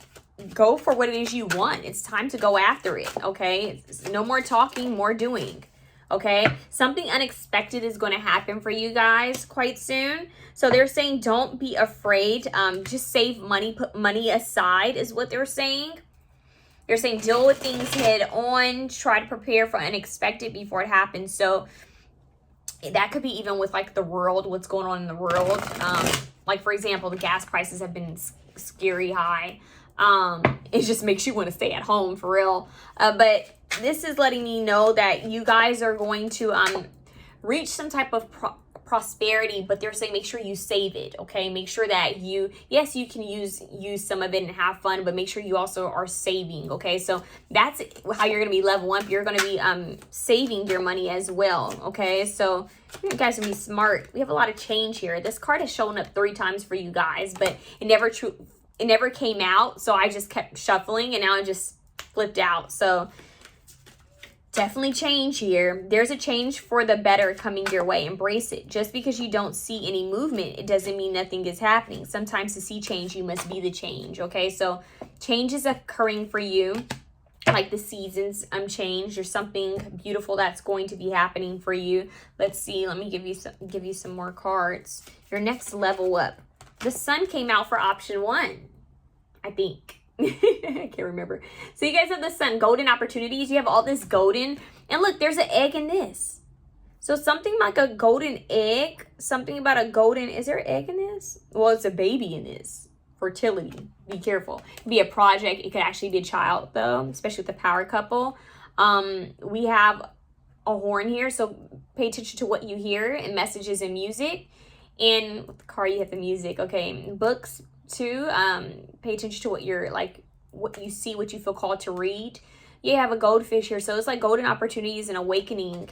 go for what it is you want. It's time to go after it, okay? It's no more talking, more doing, okay? Something unexpected is going to happen for you guys quite soon. So they're saying don't be afraid. Just save money, put money aside is what they're saying. They're saying deal with things head on. Try to prepare for unexpected before it happens. So that could be even with like the world, what's going on in the world. Like for example, the gas prices have been scary high. It just makes you want to stay at home for real. But this is letting me know that you guys are going to reach some type of prosperity, but they're saying make sure you save it, okay? Make sure that you can use some of it and have fun, but make sure you also are saving, okay? So that's how you're going to be level up. You're going to be saving your money as well, okay? So you guys will be smart. We have a lot of change here. This card has shown up 3 times for you guys, but it never came out, so I just kept shuffling, and now it just flipped out. So definitely change here. There's a change for the better coming your way. Embrace it. Just because you don't see any movement, it doesn't mean nothing is happening. Sometimes to see change, you must be the change, okay? So change is occurring for you, like the seasons change. There's something beautiful that's going to be happening for you. Let's see. Let me give you some more cards. Your next level up. The sun came out for option 1, I think. I can't remember. So you guys have the sun, golden opportunities. You have all this golden. And look, there's an egg in this. So something like a golden egg. Something about a golden. Is there an egg in this? Well, it's a baby in this. Fertility. Be careful. It could be a project. It could actually be a child, though, especially with the power couple. We have a horn here. So pay attention to what you hear in messages and music. And with the car, you have the music. Okay. Books. Too, pay attention to what you're like, what you see, what you feel called to read. You have a goldfish here, so it's like golden opportunities and awakening.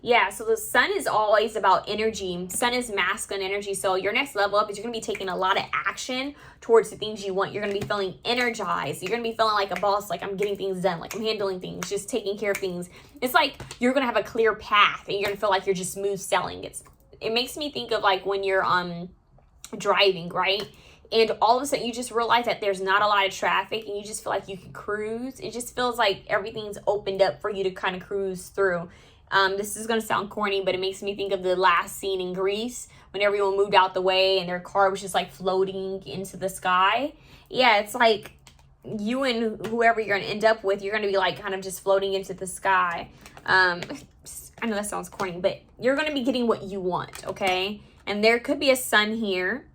Yeah, so the sun is always about energy. Sun is masculine energy. So your next level up is you're going to be taking a lot of action towards the things you want. You're going to be feeling energized. You're going to be feeling like a boss, like I'm getting things done, like I'm handling things, just taking care of things. It's like you're going to have a clear path and you're going to feel like you're just smooth sailing. It makes me think of like when you're driving, right? And all of a sudden you just realize that there's not a lot of traffic and you just feel like you can cruise. It just feels like everything's opened up for you to kind of cruise through. This is going to sound corny, but it makes me think of the last scene in Greece when everyone moved out the way and their car was just like floating into the sky. Yeah, it's like you and whoever you're going to end up with, you're going to be like kind of just floating into the sky. I know that sounds corny, but you're going to be getting what you want, okay? And there could be a sun here.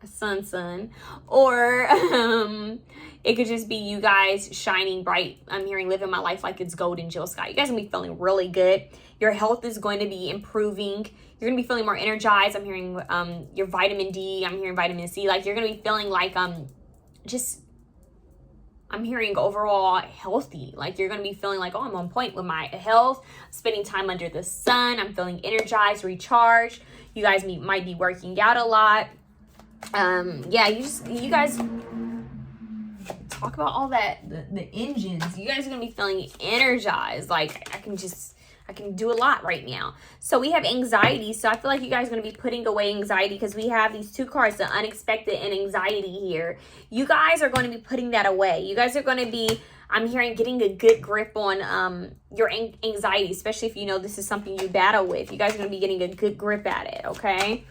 A sun, or it could just be you guys shining bright. I'm hearing living my life like it's golden Jill Scott. You guys are gonna be feeling really good. Your health is going to be improving. You're gonna be feeling more energized. I'm hearing your vitamin D. I'm hearing vitamin C. Like you're gonna be feeling like I'm hearing overall healthy. Like you're gonna be feeling like, oh, I'm on point with my health, spending time under the sun. I'm feeling energized, recharged. You guys might be working out a lot. Yeah, you guys talk about all that, the engines. You guys are gonna be feeling energized. Like I can do a lot right now. So we have anxiety. So I feel like you guys are going to be putting away anxiety because we have these two cards, the unexpected and anxiety here. You guys are going to be putting that away. You guys are going to be, I'm hearing, getting a good grip on your anxiety, especially if you know this is something you battle with. You guys are going to be getting a good grip at it, okay?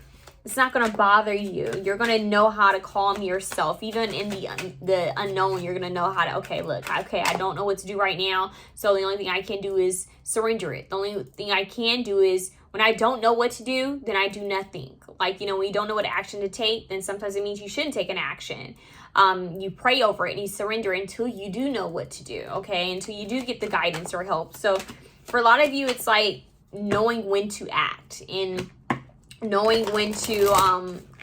It's not going to bother you. You're going to know how to calm yourself. Even in the unknown, you're going to know how to, okay, look, okay, I don't know what to do right now. So the only thing I can do is surrender it. The only thing I can do is when I don't know what to do, then I do nothing. Like, you know, when you don't know what action to take, then sometimes it means you shouldn't take an action. You pray over it and you surrender until you do know what to do, okay? Until you do get the guidance or help. So for a lot of you, it's like knowing when to act and knowing when to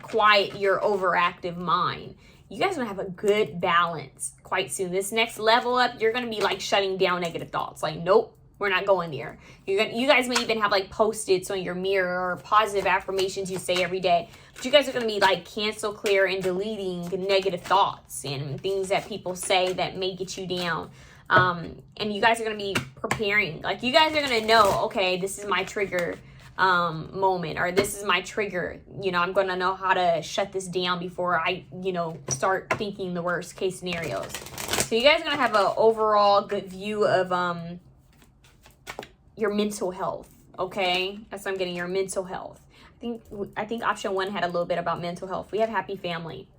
quiet your overactive mind. You guys are going to have a good balance quite soon. This next level up, you're going to be like shutting down negative thoughts. Like, nope, we're not going there. You guys may even have like post-its on your mirror or positive affirmations you say every day. But you guys are going to be like cancel, clear, and deleting negative thoughts and things that people say that may get you down. And you guys are going to be preparing. Like, you guys are going to know, okay, this is my trigger moment, or this is my trigger. You know, I'm going to know how to shut this down before I, you know, start thinking the worst case scenarios. So you guys are going to have an overall good view of your mental health, okay? That's what I'm getting, your mental health. I think option 1 had a little bit about mental health. We have happy family.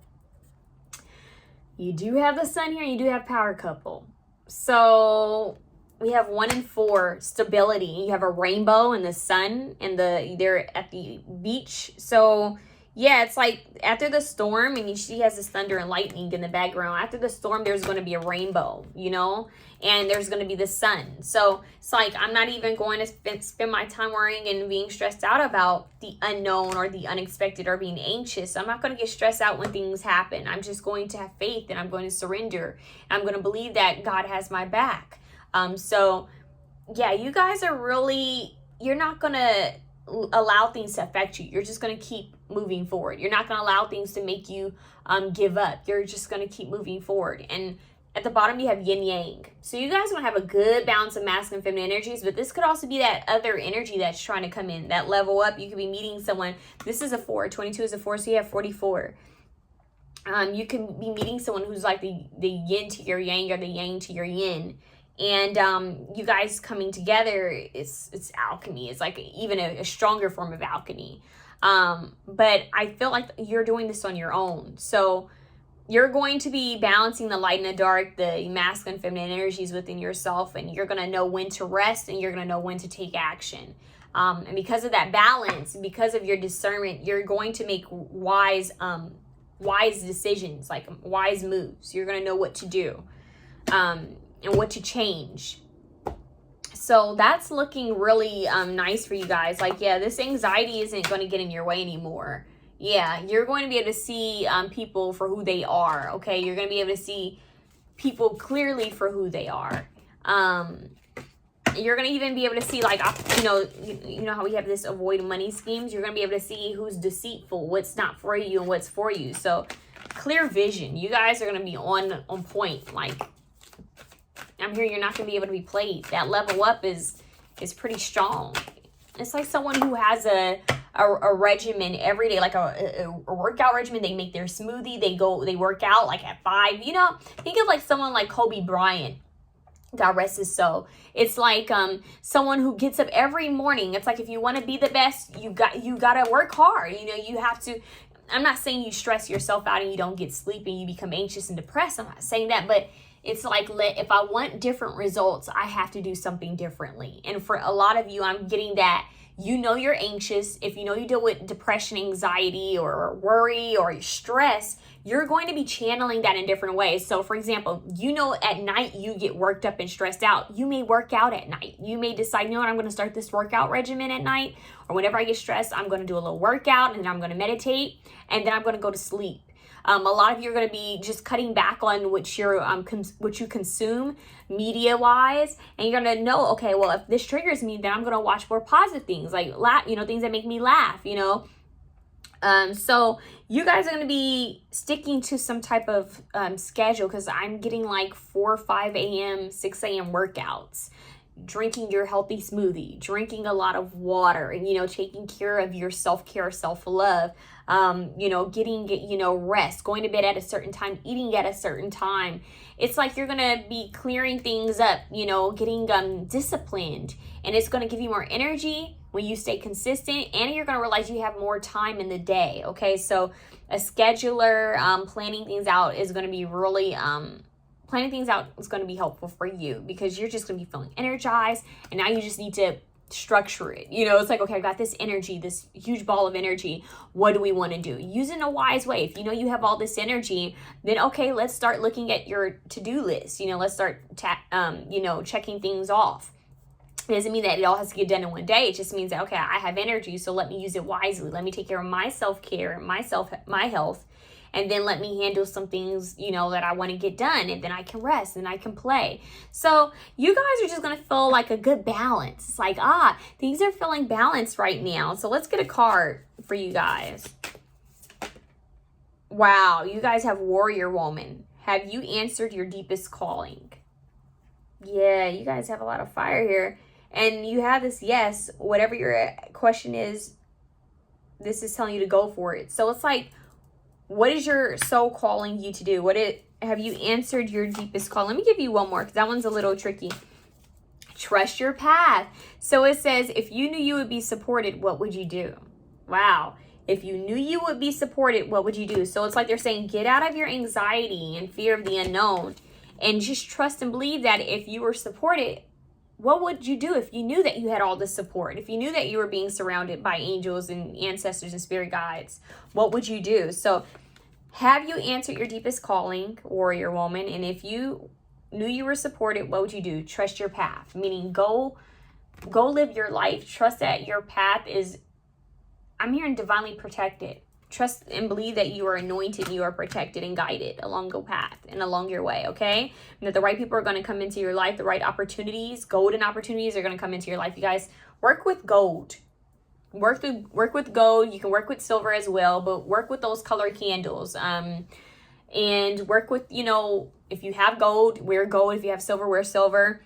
You do have the sun here, and you do have power couple. So we have 1 and 4, stability. You have a rainbow and the sun, and they're at the beach. So yeah, it's like after the storm, and she has this thunder and lightning in the background. After the storm, there's going to be a rainbow, you know, and there's going to be the sun. So it's like I'm not even going to spend my time worrying and being stressed out about the unknown or the unexpected or being anxious. I'm not going to get stressed out when things happen. I'm just going to have faith, and I'm going to surrender. I'm going to believe that God has my back. So yeah, you guys are really, you're not going to allow things to affect you. You're just going to keep moving forward. You're not going to allow things to make you give up. You're just going to keep moving forward. And at the bottom, you have yin yang. So you guys are going to have a good balance of masculine and feminine energies, but this could also be that other energy that's trying to come in, that level up. You could be meeting someone. This is a 4. 22 is a 4, so you have 44. You can be meeting someone who's like the yin to your yang or the yang to your yin. And you guys coming together, it's alchemy. It's like even a stronger form of alchemy. But I feel like you're doing this on your own. So you're going to be balancing the light and the dark, the masculine and feminine energies within yourself, and you're going to know when to rest and you're going to know when to take action. And because of that balance, because of your discernment, you're going to make wise decisions, like wise moves. You're going to know what to do and what to change. So that's looking really nice for you guys. Like, yeah, this anxiety isn't going to get in your way anymore. Yeah, you're going to be able to see people for who they are, okay? You're going to be able to see people clearly for who they are. You're going to even be able to see, like, you know how we have this avoid money schemes? You're going to be able to see who's deceitful, what's not for you, and what's for you. So, clear vision. You guys are going to be on point. Like, I'm hearing you're not going to be able to be played. That level up is pretty strong. It's like someone who has a regimen every day, like a workout regimen. They make their smoothie, they work out like at 5, you know. Think of like someone like Kobe Bryant, God rest his soul. It's like someone who gets up every morning. It's like, if you want to be the best, you got to work hard, you know. You have to. I'm not saying you stress yourself out and you don't get sleep and you become anxious and depressed. I'm not saying that, but it's like, if I want different results, I have to do something differently. And for a lot of you, I'm getting that, you know, you're anxious. If you know you deal with depression, anxiety, or worry, or stress, you're going to be channeling that in different ways. So for example, you know, at night you get worked up and stressed out. You may work out at night. You may decide, you know what, I'm going to start this workout regimen at night, or whenever I get stressed, I'm going to do a little workout, and then I'm going to meditate, and then I'm going to go to sleep. A lot of you are going to be just cutting back on what you consume media-wise, and you're going to know, okay, well, if this triggers me, then I'm going to watch more positive things, like things that make me laugh, you know. So you guys are going to be sticking to some type of schedule, because I'm getting like 4, 5 a.m., 6 a.m. workouts. Drinking your healthy smoothie, drinking a lot of water, and, you know, taking care of your self-care, self-love, you know, getting, you know, rest, going to bed at a certain time, eating at a certain time. It's like you're going to be clearing things up, you know, getting disciplined, and it's going to give you more energy when you stay consistent, and you're going to realize you have more time in the day. Okay, so a scheduler, planning things out is going to be really planning things out is going to be helpful for you, because you're just going to be feeling energized, and now you just need to structure it. You know, it's like, okay, I've got this energy, this huge ball of energy. What do we want to do? Use it in a wise way. If you know you have all this energy, then okay, let's start looking at your to-do list. You know, let's start checking things off. It doesn't mean that it all has to get done in one day. It just means that, okay, I have energy, so let me use it wisely. Let me take care of my self-care, my health. And then let me handle some things, you know, that I want to get done. And then I can rest and I can play. So you guys are just going to feel like a good balance. It's like, things are feeling balanced right now. So let's get a card for you guys. Wow, you guys have Warrior Woman. Have you answered your deepest calling? Yeah, you guys have a lot of fire here. And you have this yes. Whatever your question is, this is telling you to go for it. So it's like, what is your soul calling you to do? Have you answered your deepest call? Let me give you one more, because that one's a little tricky. Trust your path. So it says, if you knew you would be supported, what would you do? Wow. If you knew you would be supported, what would you do? So it's like they're saying, get out of your anxiety and fear of the unknown, and just trust and believe that if you were supported, what would you do if you knew that you had all this support? If you knew that you were being surrounded by angels and ancestors and spirit guides, what would you do? So have you answered your deepest calling, Warrior Woman? And if you knew you were supported, what would you do? Trust your path, meaning go live your life. Trust that your path is, I'm hearing, divinely protected. Trust and believe that you are anointed, you are protected and guided along the path and along your way, okay? And that the right people are going to come into your life, the right opportunities, golden opportunities are going to come into your life. You guys, work with gold. Work with gold. You can work with silver as well, but work with those color candles. And work with, you know, if you have gold, wear gold. If you have silver, wear silver.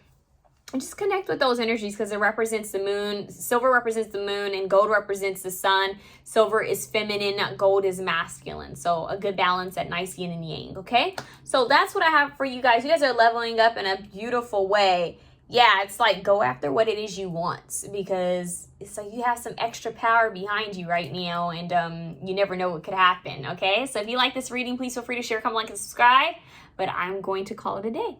And just connect with those energies, because it represents the moon. Silver represents the moon, and gold represents the sun. Silver is feminine, gold is masculine. So a good balance, that nice yin and yang, okay? So that's what I have for you guys. You guys are leveling up in a beautiful way. yeah, it's like go after what it is you want, because it's like you have some extra power behind you right now, and you never know what could happen. Okay, so if you like this reading, please feel free to share, comment, like, and subscribe. But I'm going to call it a day.